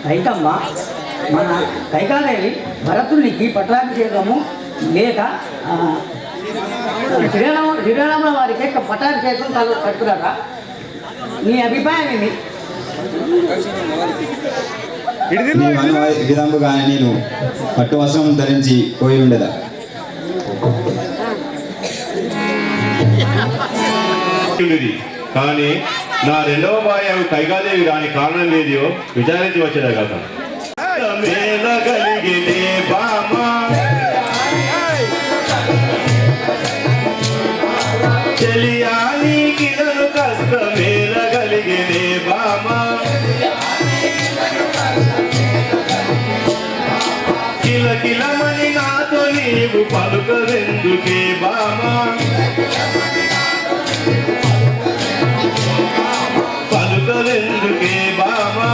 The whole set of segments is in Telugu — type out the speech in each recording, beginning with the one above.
రైతమ్మ మన కైకాదేవి భరతునికి పట్టాభిషేకము లేక శ్రీరాముల వారికి పట్టాభిషేకం కట్టుకున్నారా? నీ అభిప్రాయం ఏమి? విధంగానే నేను పట్టు వస్త్రం ధరించి పోయి ఉండేదా? కానీ నా రెండవ భార్య కైకాదేవి రాని కారణం లేదో విచారించి వచ్చేదా కదా. చెలియాని కిలను కష్ట మేలగలిగినే బామా కిల కిలమని నాతో నీవు పలుకవెందుకే బామా పలుకవెందుకే బామా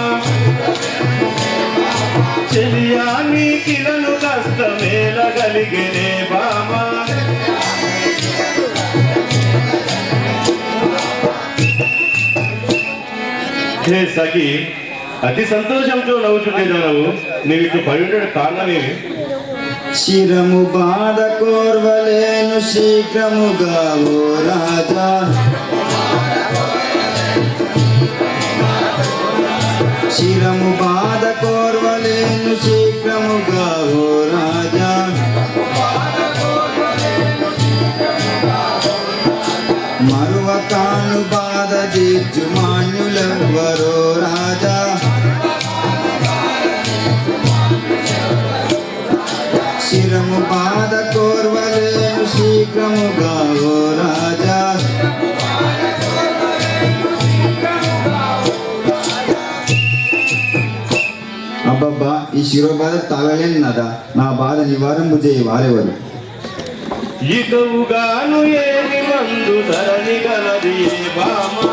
చెలియాని కిలను కష్ట మేలగలిగినే బామా హే సఖి, అతి సంతోషంతో నవ్వుచుండేదానవు, నీవు ఇట్లు పడి ఉండడం కారణమేమి? శిరము బాధ కోర్వలేను శీఘ్రముగా ఓ రాజా, శిరము బాధ కోర్వలేను శీఘ్రముగా ఓ రాజా, మరువ కాను బాధ తీర్చు మాన్యులెవ్వరో రాజా, శిరము బాధ కోర్వలేను శీఘ్రముగా ఓ రాజా, అబ్బబ్బా ఈ శిరోబాధ తాగలేను నదా, నా బాధ నివారింపు చేయి వారెవరు? ఇకవుగాను ఏమి మందు ధరణి గలది బామా,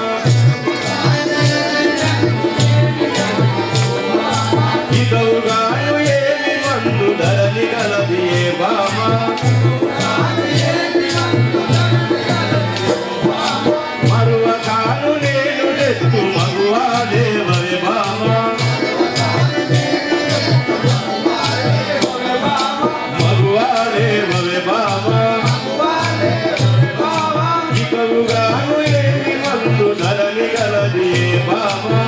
ఇకవుగాను ఏమి మందు ధరణి గలది బామా, మరువ కాను నేను నెత్తు మగువా దేవే బామా, మగువా దేవే బామా, ఇకవుగాను ఏమి మందు ధరణి గలది బామా.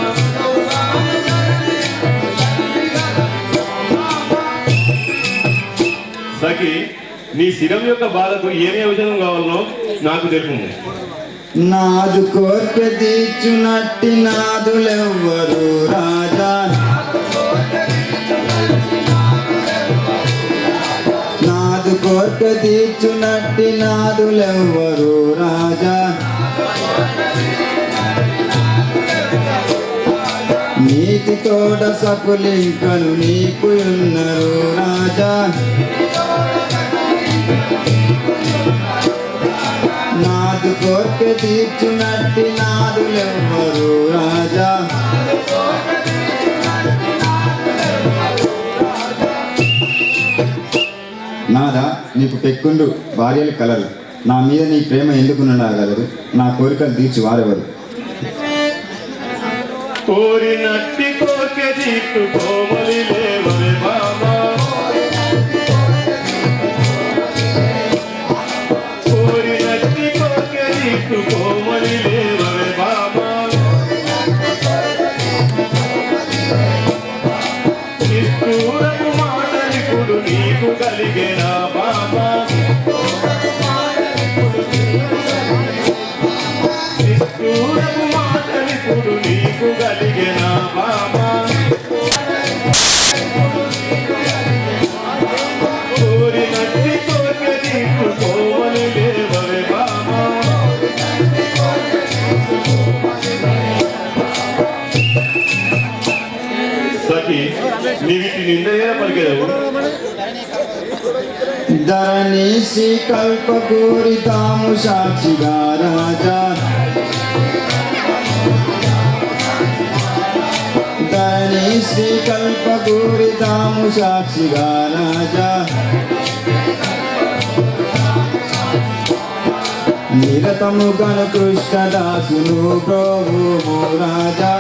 సఖి, నీ శిరం యొక్క బాధకు ఏమి ఔషధం కావాలనో నాకు తెలుపు. నాదు కోర్కె తీర్చునట్టి నాదులెవ్వరు రాజా, నాదు కోర్కె తీర్చునట్టి నాదులెవ్వరు రాజా, నీతి తోడ సకులింకను నీకు ఉన్నరు రాజా, నాదు కోర్కె తీర్చునట్టి నాదులెవ్వరు రాజా, నాదా నీకు పెక్కుండు భార్యలు కలరు, నా మీద నీ ప్రేమ ఎందుకు ఉండగలరు? నా కోరికలు తీర్చి వారెవరు? కోరినట్టి కోరిక తీర్చు కోమలి లేవే బామా, కోరినట్టి కోరిక తీర్చు కోమలి లేవే బామా, కల్పకూరితాము సాక్షిగా రాజా ధరణి కల్పకూరితాము సాక్షిగా రాజా నిరతము గను కృష్ణదాసును ప్రభువు రాజా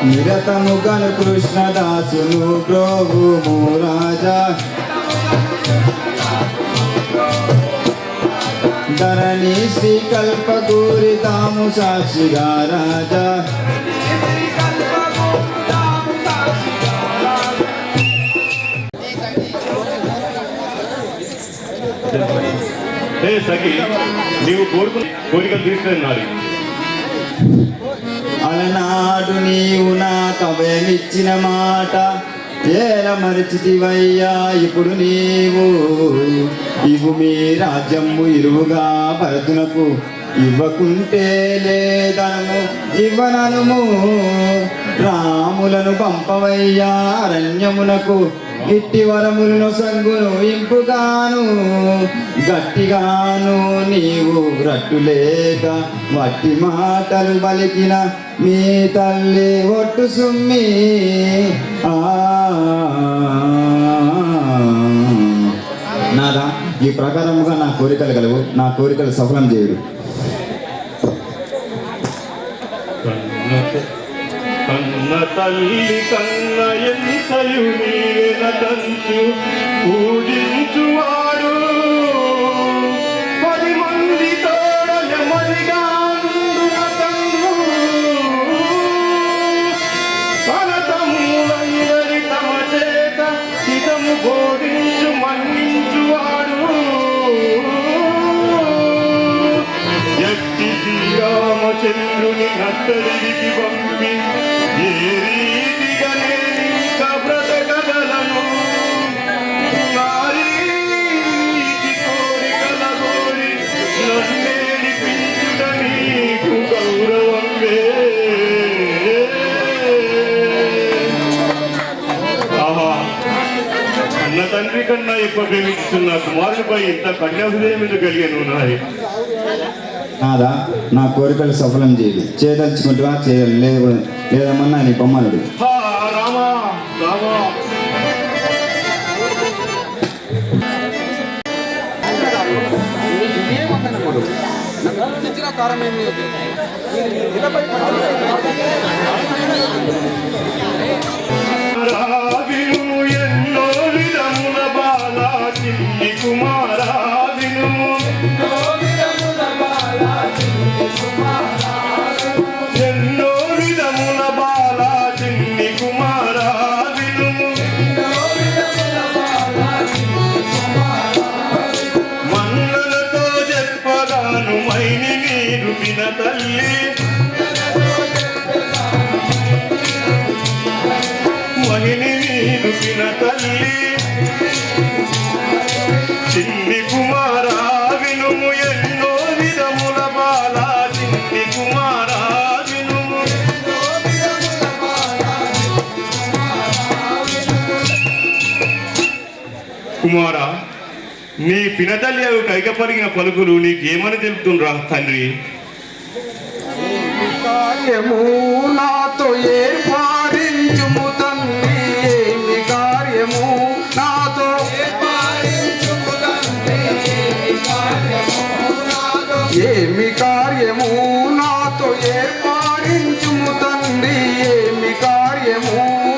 నిరతము గను కృష్ణదాసును ప్రభువు రాజా ధరణి కల్పకూరితాము సాక్షిగా రాజా హే సఖి, నీవు కోరుకున్న కోరికలు తీర్చున్నారు. అలనాడు నీవు నాకు అభయమిచ్చిన మాట ఏల మరచితివయ్యా ఇప్పుడు నీవు ఇవు మీ రాజ్యము ఇరువుగా భరతునకు ఇవ్వకుంటే లేదనము ఇవ్వననుము రాములను పంపవయ్యా అరణ్యమునకు ఇట్టి వరములను సంగును ఇంపుగాను గట్టిగాను నీవు రట్టులేక వట్టి మాటలు పలికిన మీ తల్లి ఒట్టు సుమ్మి నాదా ఈ ప్రకారముగా నా కోరికలు కలవు నా కోరికలు సఫలం చేయరు. కన్న తల్లి కన్న ఎంతయు నీనటంచు పూజించువాడు 10 మంది తోడలెమరిగాందునతను తన తమ్ములందరి తమ చేత హితము బోధించు మన్నించువాడు ఎట్టి శ్రీరామచంద్రుని నట్టడికి పంపి ఏ రీతిగా నేనింక బ్రతకగలను నా రీతి కోరికల కోరి నన్నేడిపించుట నీకు గౌరవమే. ఆహా, అన్న తండ్రి కన్నా ఎక్కువ ప్రేమిస్తున్న కుమారుడిపై ఇంత కన్యాహృదయం ఎందుకు కలిగాను నాది. నాదా నా కోరికలు సఫలం చేయదు చేయదలుచుకుంటువా చేయాలి లేదమన్నా నీ బొమ్మనుడు. రామా రామా రావిను ఎన్నో విధముల బాలా చిన్ని కుమారావిను ఎన్నో విధముల బాలా చిన్ని కుమారావిను మన్నలతో చెప్పగాను మైని నీరు విన తల్లి మహిని నీరు విన తల్లి చిన్ని కుమారా వినుము ఎన్నో విధముల బాలా చిన్ని కుమారా వినుము కుమారా నీ పినతల్లి అవి కైకపరిగిన పలుకులు నీకేమని తెలుపుతుండ్రా తండ్రి. కార్యము నాతో ఏర్పారించుము తండ్రి ఏమి కార్యము నాతో ఏమి కార్యము నాతో ఏర్పారించుము తండ్రి ఏమి కార్యము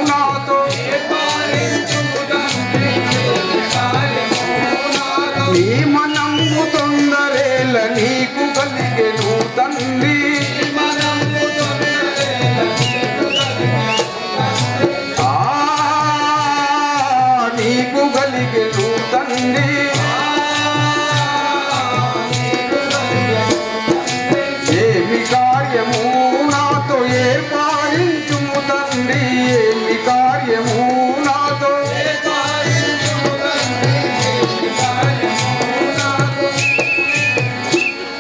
నాతో నీ మనము తొందరేల నీకు కలిగెను తండ్రి నీకు కలిగెను తండ్రి ఏమి కార్యము నాతో ఏర్పారించుము తండ్రి ఏమి కార్యము నాతో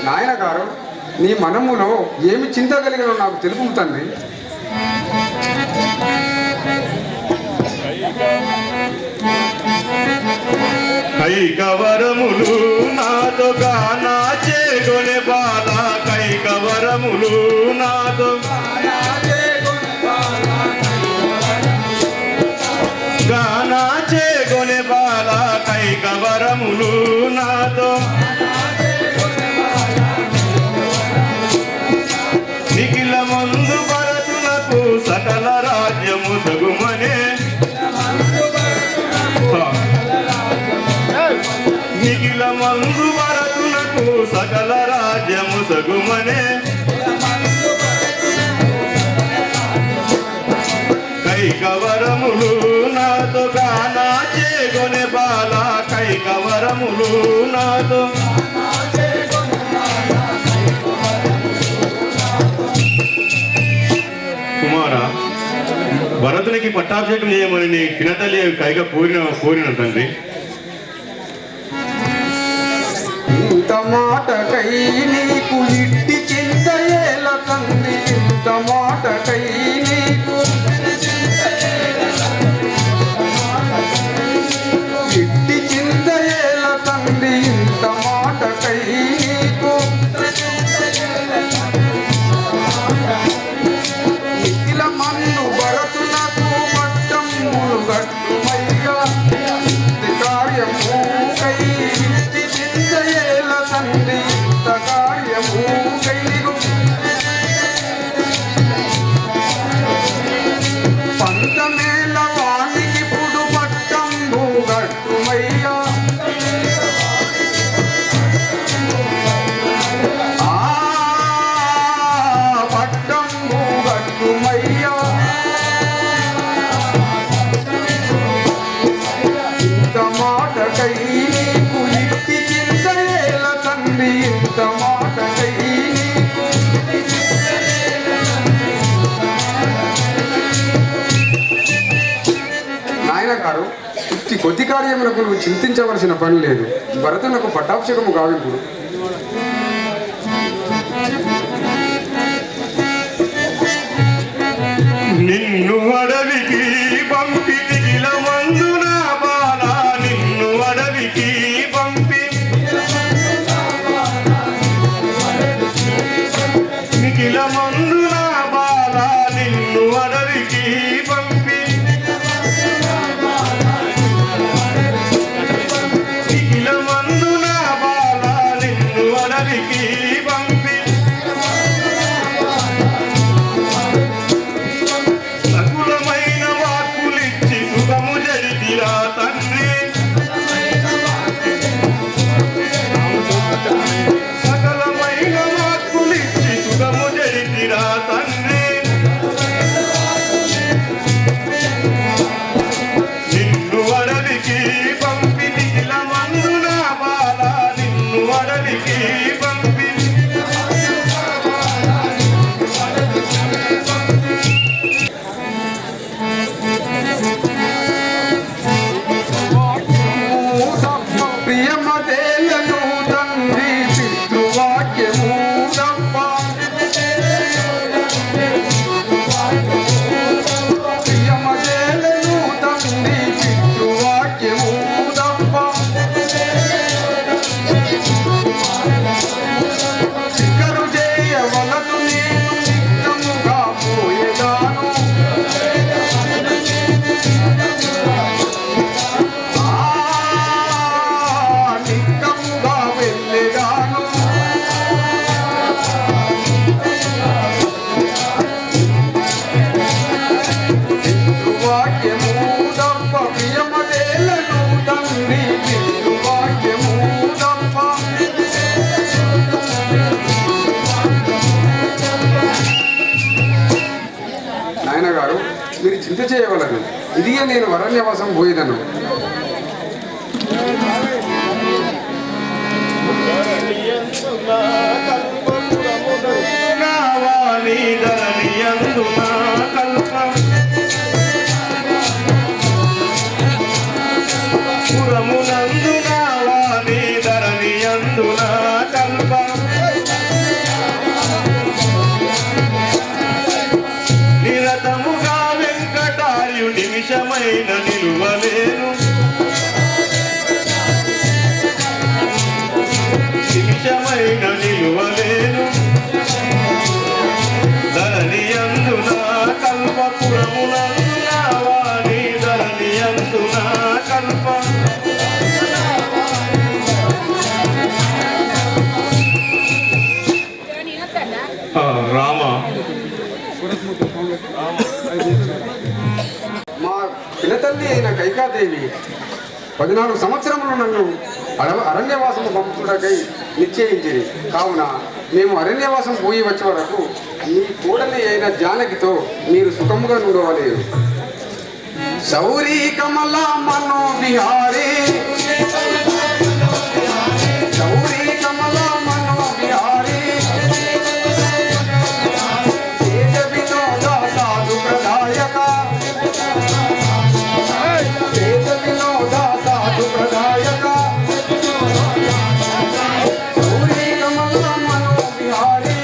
నాయన గారు నీ మనములో ఏమి చింత కలిగినో నాకు తెలుపు తండ్రి. కైకవరములు నాతో గానా చేగొనె బాల కైకవరములు నాతో గానా చేగొనె బాల కైకవరములు నాతో నిఖిల మందు భరతునకు సకల రాజ్యము సగుమనే నిఖిల మందు భరతునకు సకల రాజ్యము సగుమనే కైకవరములు నాతో గానా చేగొనె బాల కైకవరములు నాతో కుమార భరతునికి పట్టాభిషేకం చేయమని నీ పినతల్లి కైగా కోరిన తండ్రి. ఇంత మాటకై నీకు ఇట్టి చింత ఏల తండ్రి, ఇంత మాటకై నీకు ఇట్టి చింత ఏల తండ్రి, ఇంత మాటకై నీకు నిఖిల మన్ను భరతునకు పట్టములు గట్టుమయ్యా కార్యము కై ఇట్టి చింత ఏల తండ్రి, ఇంత కార్యము కై పంతమేల వానికి పుడు పట్టంబు గట్టుమయ్యా పట్టంబు గట్టుమయ్యా ఇంత మాటకై నీకు ఇట్టి చింత ఏల తండ్రి, ఇంత మాటకై నీకు నాయన గారు ఇట్టి కొద్ది కార్యములకు నువ్వు చింతించవలసిన పని లేదు. భరతునకు పట్టాభిషేకము గావింపుడు. నిన్ను అడవికి పంపి నిఖిల మందు నా బాల నిన్ను అడవికి పంపి నిఖిల మందు నా బాల నిన్ను అడవికి పంపి నిఖిల మందు నా బాల నిన్ను అడవికి పంపి సకులమైన వాక్కులిచ్చి సుఖము జరిగిరా తండ్రి, సకలమైన వాక్కులిచ్చి సుఖము జరిగిరా తండ్రి. నిన్ను అడవికి పంపి నిఖిల మందు నా బాల నిన్ను అడవికి పంపి ప్రియమదేలను తండ్రి పితృవాక్యము తప్ప ప్రియమదేలను తండ్రి పితృవాక్యము తప్ప శిఖరు చేయవలదు నేను నిత్యముగా పోయేదాను నిక్కముగా వెళ్ళేదాను పితృవాక్యము తప్ప ప్రియమదేలను తండ్రి పితృవాక్యము తప్ప నాయన గారు మీరు చింత చేయవలదు. ఇదిగే నేను వరణ్యవాసం పోయేదను. నా వాణి ధరణియందు నా కల్ప పురమునందు నా వాణి ధరణియందు నా కల్ప నిరతముగా వెంకటార్యుడి నిమిషమైన నిలువలేను మా పినతల్లి అయిన కైకాదేవి 14 సంవత్సరములు నన్ను అరణ్యవాసము పంపుటకై నిశ్చయించింది. కావున మేము అరణ్యవాసం పోయి వచ్చే వరకు మీ కోడలి అయిన జానకితో మీరు సుఖముగా ఉండవలేదు. శౌరీ కమల మనో విహారీ, శౌరీ కమల మనో విహారీ, తేజ వినోద సాధు ప్రదాయక, తేజ వినోద సాధు ప్రదాయక, శౌరీ కమల మనో విహారీ.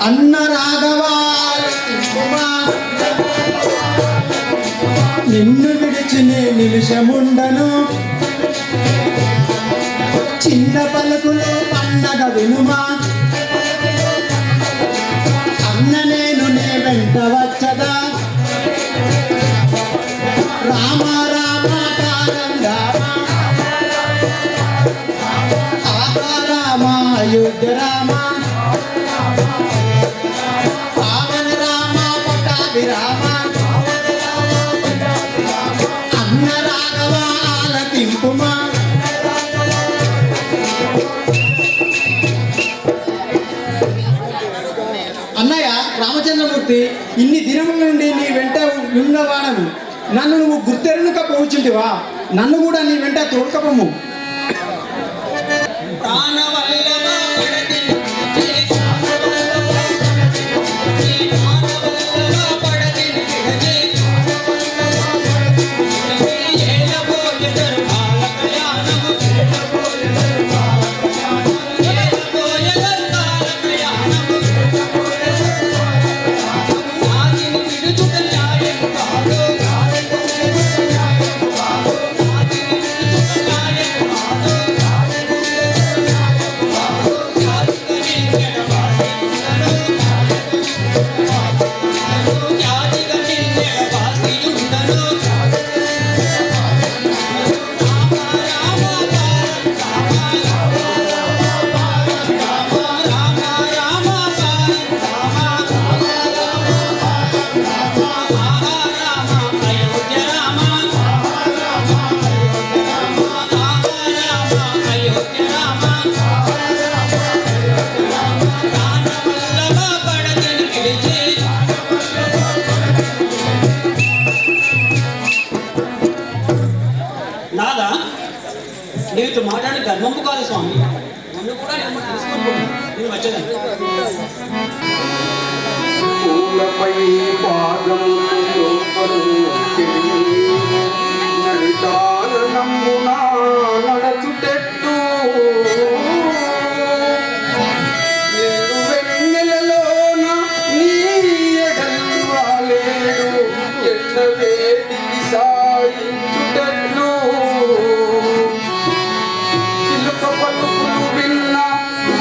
అన్న రాఘవ నిన్ను విడిచి నే నిమిషముండను, చిన్న పలుకులో పండగ వినుమా, అన్న నేను నే వెంట వచ్చదా, రామ రామ కారంగామ, ఆహా రామ అయోధ్య రామ, పావన రామ పటాభి రామ, అన్న రాఘవ ఆలకింపుమా. అన్నయ్య రామచంద్రమూర్తి, ఇన్ని దినముల నుండి నీ వెంట ఉన్నవాడను, నన్ను నువ్వు గుర్తెరునుక పోచుంటివా, నన్ను కూడా నీ వెంట తోడుకపోము. నీతో మాట్లాడి గర్వంపు కాదు స్వామి, నన్ను కూడా నేను వచ్చేదాన్ని. పూలపై పాదము నడితానంబునా నడచుటెట్టు, నేడు వెన్నెలలోన నీ ఎడల్వాలేడు, ఎండ వేడికి సాయించుటెట్లు, చిలుక పలుకులు విన్న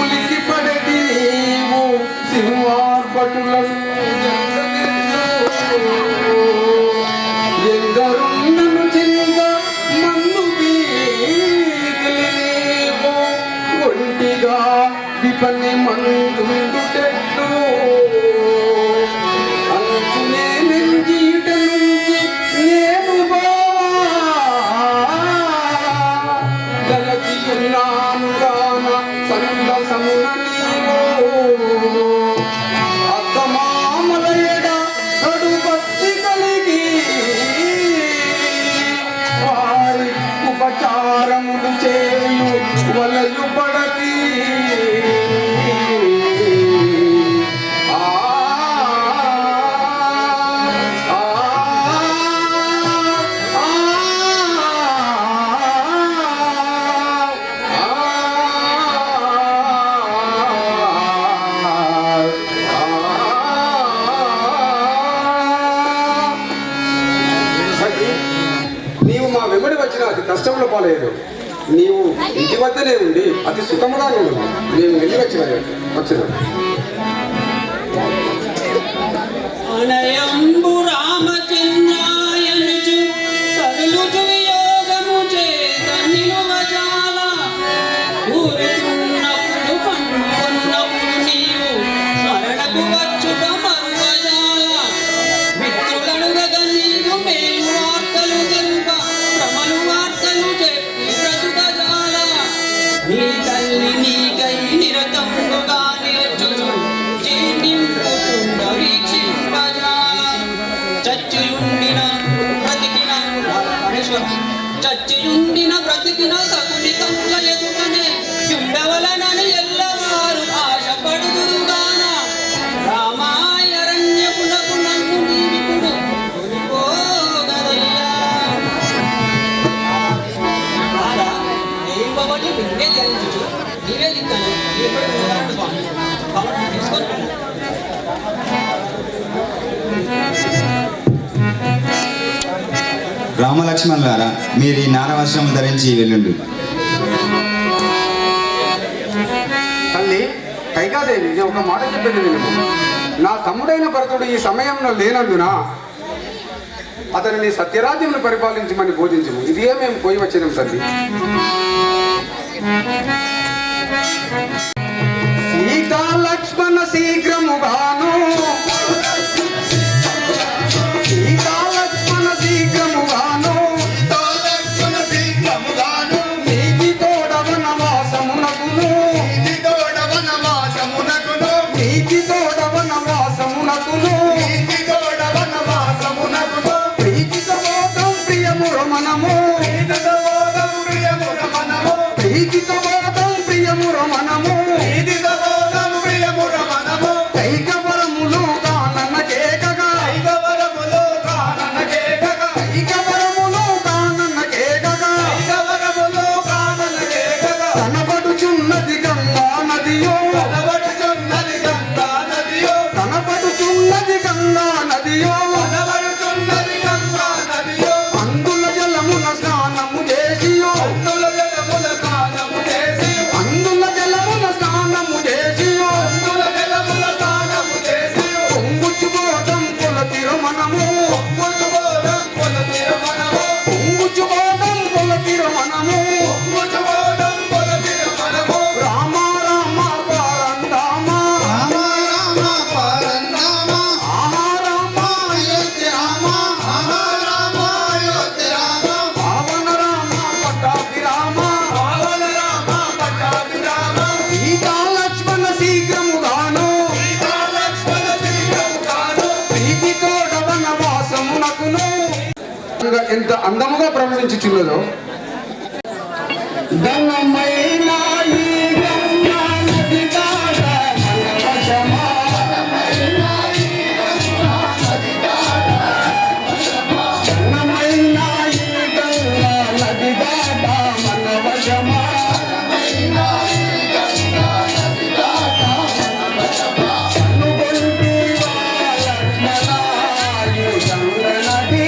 ఉలికి పడటి నీవు సింహార్పటులను ఎందరున్నను చింద మందు వీగిలి నీవు ఒంటిగా విపని మందుటెట్టు, అంచునే నెంజీట నుంచి నేను గలచియున్నాను గాన సందసమున నీవు, అత్తమామలయడ కడుపత్తి కలిగి వారి ఉపచారములు చేయు వలయు పడతి. నీవు మా వెంబడి వచ్చిన అతి కష్టంలో పాలేదు, నీవు ఇంటి వద్దనే ఉండి అతి సుఖముగా ఉండు, మేము వెళ్ళి వచ్చిన అనయంబు రామచంద్రాయనుచు సరులుచు వియోగము చేత నిలువజాల, ఊరుతున్నప్పుడు పండుకున్నప్పుడు నీవు శరణకు వచ్చు నీ తల్లి నీకై నిరతముగా నేర్చుచు జీర్ణింపుచుండ వీక్షింపజాల చచ్చియుండిన బ్రతికిన చచ్చియుండిన బ్రతికిన సగుని కళ్ళ ఎదుటనే యుండవలనని ఎల్లవారు ఆశపడుదురుగాన రామాయరణ్యపునకు నన్ను నీవిపుడు కొనిపోగలయ్యా. రాధా, దేవవని నిన్నే ధ్యానించుచు నీవే దిక్కని ఎప్పుడు ఉండగలను స్వామి. భవనం తీసుకొని రామలక్ష్మణులారా, మీరు ఈ నారవస్త్రము ధరించి వెళ్ళండి. తల్లి కైకాదేవి, నేను ఒక మాట చెప్పేది వినుము. నా తమ్ముడైన భరతుడు ఈ సమయంలో లేనందున అతనిని సత్యరాజ్యమును పరిపాలించమని బోధించము. ఇదే మేము పోయి వచ్చినాం తల్లి. సీతా లక్ష్మణ శీఘ్రముగాను సీతా లక్ష్మణ శీఘ్రముగాను నీతి తోడ వనవాసమునకును నీతి తోడ వనవాసమునకును ప్రీతితో బోధం ప్రియమురమణము ప్రీతితో బోధం ప్రియమురమణము కైకవరములు కానన కేకగా కైకవరములు కానన కేకగా కనబడుచున్నది గంగా నదియో కనబడుచున్నది గంగా నదియో అందుల జలమున స్నానము చేసియో అందుల జలమున స్నానము చేసియో పొంగుచుబోధం కుల తిరుమణము పొంగుచుబోధం కుల తిరుమణము రామ రామ పరంధామ ఆహా రామ పావన రామ పట్టాభిరామ సీతా లక్ష్మణ శీఘ్రముగాను ప్రీతి తోడ వనవాసమునకును ఎంత అందముగా ప్రవహించుచున్నదో ఘనమైన ఈ గంగా నది దాట మనవశమా. ఘనమైన ఈ గంగా నది దాట మనవశమా. అనుగొంటివా లక్ష్మణ ఈ గంగ నది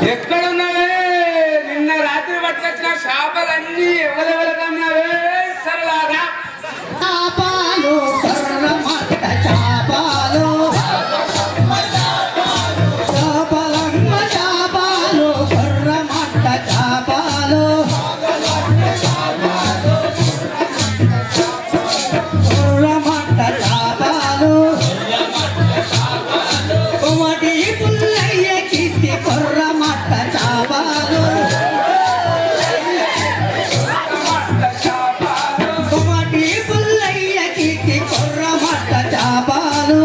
ఎక్కడున్నావే? నిన్న రాత్రి పట్టుకొచ్చిన చేపలన్నీ ఎవరెవరకన్నావే? సరళాగా చాపాలు కొర్రమట్ట చాపాలు చాపలమ్మ చాపాలు కొర్రమట్ట చాపాలు కొర్రమట్ట చాపాలు కొమటి పుల్లయ్య కిట్టి కొర్రమట్ట చాపాలు కొమటి పుల్లయ్య కిట్టి కొర్రమట్ట చాపాలు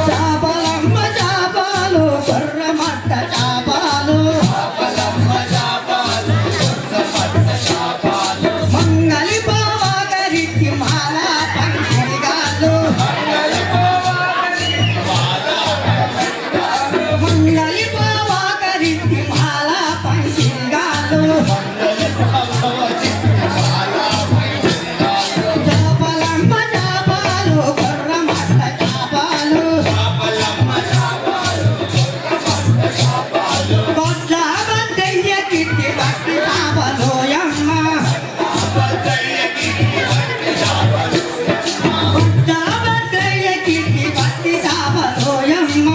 చాపలమ్మ చాపాలు కొర్రమట్ట చాపాలు మంగళి బావగరికి మాల పంచిరిగాలు మంగళి బావగరికి మాల పంచిరిగాలు చాపలమ్మ చాపాలు కొర్రమట్ట చాపాలు కొట్ల బద్దయ్య కిట్టి బట్టి చాపలోయమ్మ కొట్ల బద్దయ్య కిట్టి బట్టి చాపలోయమ్మ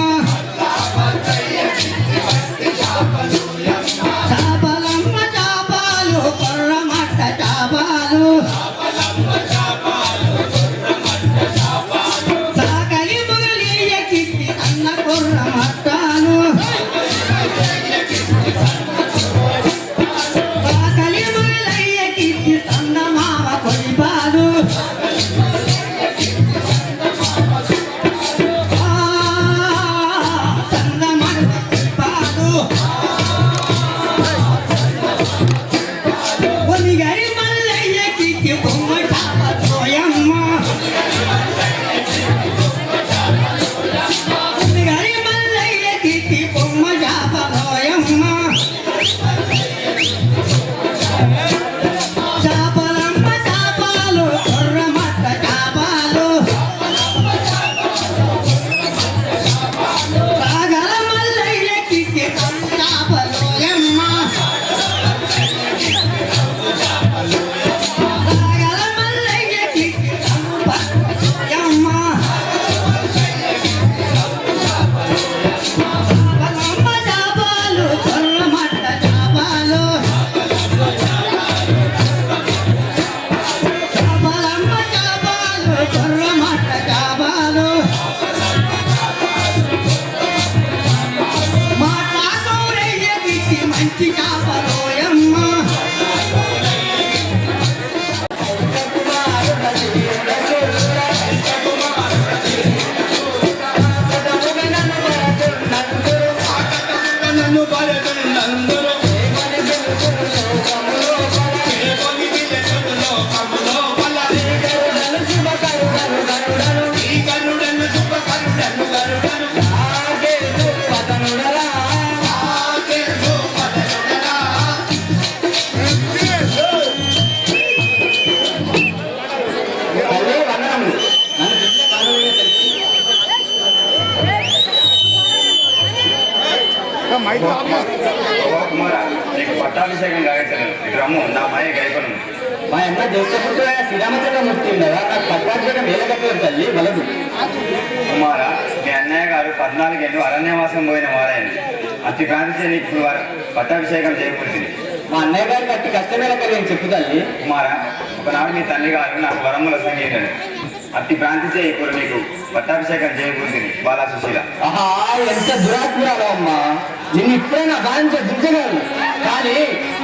చాపలమ్మ చాపాలు కొర్రమట్ట చాపాలు సాకలి మొగలియ కిట్టి అన్న కొర్రమట్టాలు సాకలి మొగలయ్య కిట్టి సన్న మామ కొడిపాలు సన్న మామ కొడిపాలు ఒలిగరి మల్లయ్య కిట్టి బొమ్మ చాపలోయమ్మ ఒలిగరి మల్లయ్య కిట్టి బొమ్మ చాపలోయమ్మ చాపలమ్మ చాపాలు కొర్రమట్ట చాపాలు సాగల మల్లయ్య కిట్టి చాపలోయమ్మ సాగల మల్లయ్య కిట్టి చాపలోయమ్మ చాపలమ్మ చాపాలు కొర్రమట్ట చాపాలు చాపలమ్మ చాపాలు కొర్రమట్ట చాపాలు మాట్లాడోరయ్య కిట్టి మంచి చాపలోయమ్మ కుమారా నీకు పట్టాభిషేకం గావించను ఇటు రమ్ము నా మాయ గైపను మా అమ్మ జ్యేష్ఠపుత్రుడు శ్రీరామచంద్రమూర్తి ఉండగా నాకు పట్టాభిషేకం వేలగట్టు తల్లి వలదు కుమారా మీ అన్నయ్య గారు 14 ఏళ్ళు అరణ్యవాసం పోయిన వారాయన అతి క్రాంతి నీకు వారు పట్టాభిషేకం చేయకూడదు మా అన్నయ్య గారికి అట్టి కష్టమేల కలిగి చెప్పు తల్లి కుమారా ఒకనాడు మీ తల్లి గారు నాకు వరముల సంగీతం అతి భ్రాంతి చేయి ఇప్పుడు నీకు పట్టాభిషేకం చేయకూడదు బాలా సుశీల ఆహా ఎంత దురాత్మరావు అమ్మా నిన్ను ఇప్పుడే నా బాధ్యత దించగలను కానీ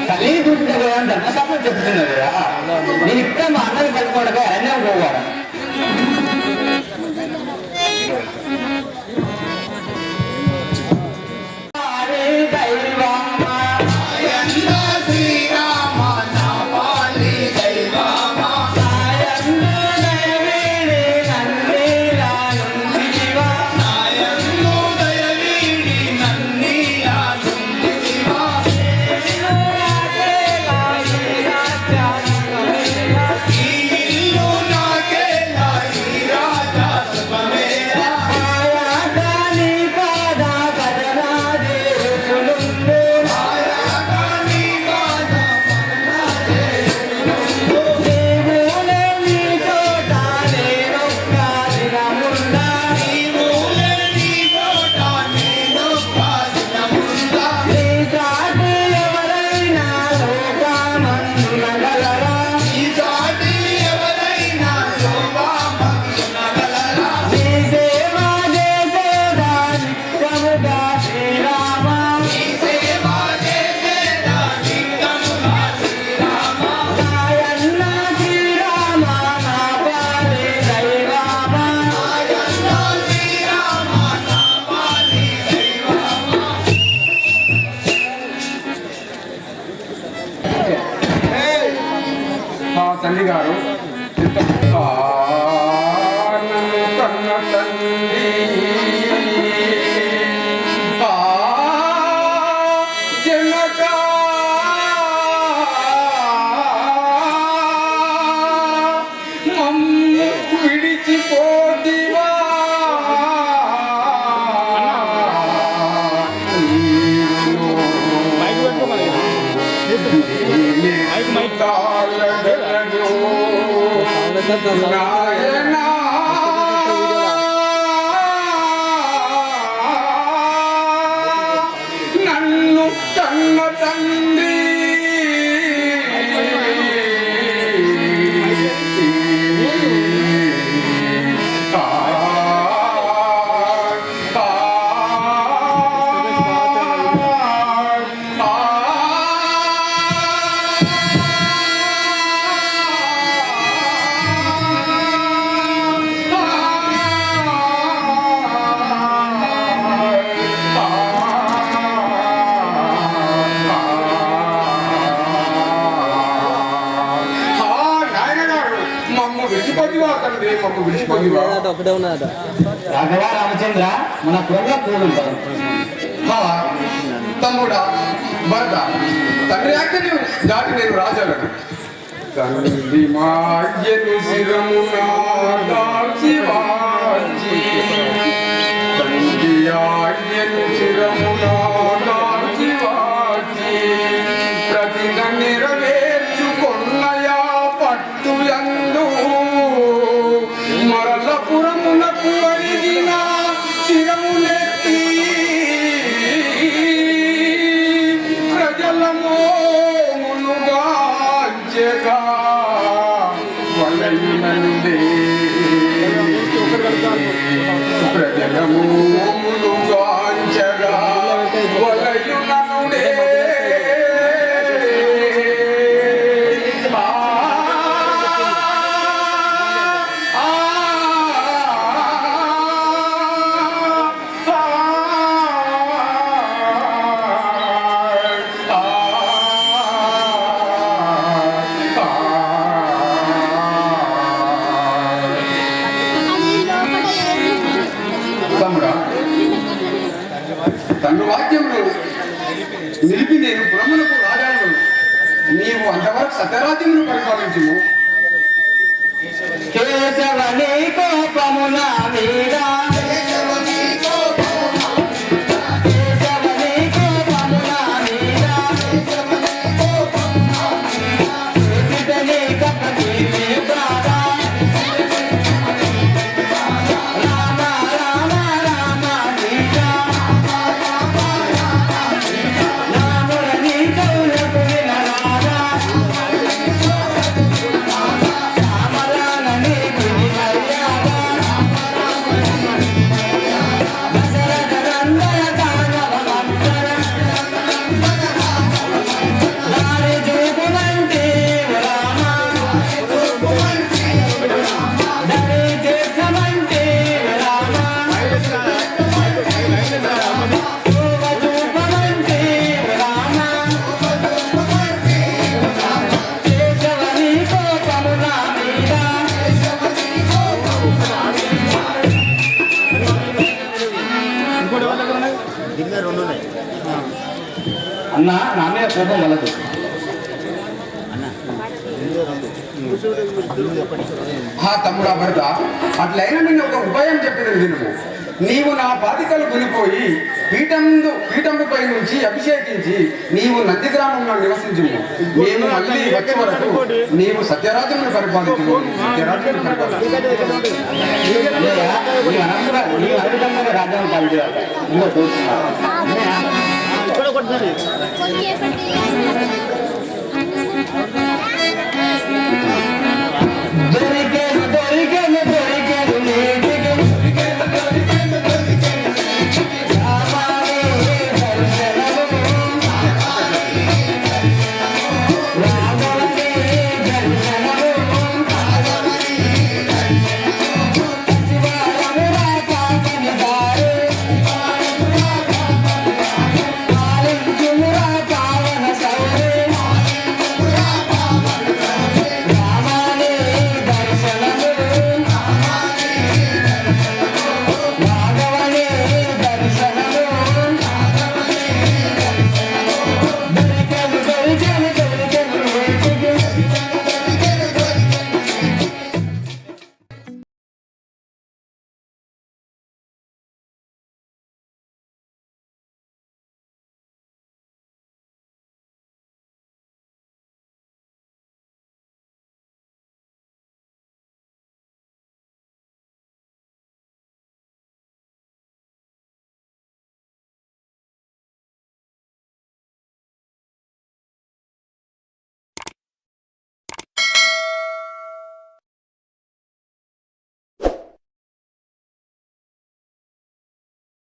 తల్లిని చూసుకుంటే ధర్మశాస్త్రం చెప్తున్నారు కదా నేను ఇప్పుడే మా అన్నని కలుపుకోవడగా అరణ్యం పోవాలి ఈ ఇల్లు నాకే నాయనా నన్ను కన్న తండ్రి ఒకటే ఉన్నదా రాఘవ రామచంద్ర మన త్వరగా కూడుంటారు. తమ్ముడా భర్త తండ్రి ఆజ్ఞని దాటి నేను రాజాలను తండ్రి మాజ్ఞను శిరమునా దాల్చి వాచి తండ్రి ఆజ్ఞను శిరమునా దాల్చి వాచి ప్రతిన నెరవేర్చుకొన్నయా పట్టు యందు మరలపురమునకు అరిగిన శిరమునెత్తి ప్రజల మోములుగాంచెగా వలయునందే ప్రజల మోములుగాంచెగా వలయునందే తను వాక్యమును నిలిపి నేను పురములకు రాజాను నీవు అంతవరకు సత్యరాజ్యమును పరిపాలించుము. కేశవని కోపమున మీద కేశవని కోపమున మీద కేశితని కపటి ప్రాణా రామ రామ రామ సీతా రాముని కౌలకు వినరాదా రామరానని విని మర్యాదా దశరథ నందన తాండవ మంతర దారి చూపునంటే రామ దరి తీర్చమంటే రామ చూవ చూపమంటే రామ కేశవని కోపమున మీద అన్న నా మీద కోపం వలదు. తమ్ముడా భర్త అట్లయినా నేను ఒక ఉపాయం చెప్పినది వినుము. నీవు నా బాధికలు కొనిపోయి పీఠంపై నుంచి అభిషేకించి నీవు నంది గ్రామంలో నివసించుము. మేము మళ్ళీ వచ్చే వరకు నీవు సత్యరాజ్యమును పరిపాలించు. సత్యరాజ్యమును పరిపాలించు. నీవు అనుకుంటున్న రాజ్యం పాలించాలి. ఇంకో చూస్తున్నా